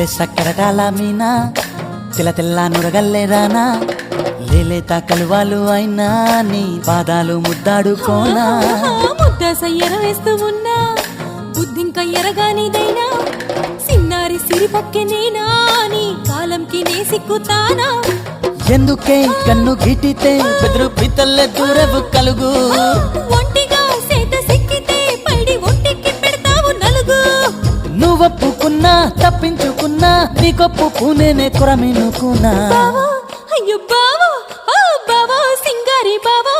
లేలే సక్కరటాల మీనా తెల్ల తెల్ల నురగల్లే రానా లేలేత కలువాలు అయినా నీ పాదాలు ముద్దాడుకోనా ముద్ద సయ్యర వేస్తూ ఉన్నా బుద్ధింక ఎరగానిదైనా సిన్నారి సిరిపక్కె నేనా నీ కాలంకి నే సిక్కుతానా ఎందుకే కన్ను గిటితే బెదురు పితల్లే దూరవు కలుగు ఒంటిగా సేత సిక్కితే పైడి ఒంటికి పెడతావు నలుగు నువ్వొప్పుకున్నా తప్పించుకున్నా నీకొప్పు పూనేనే కొరమినుకున్నా బావా అయ్యో బావా ఓ బావా సింగారి బావా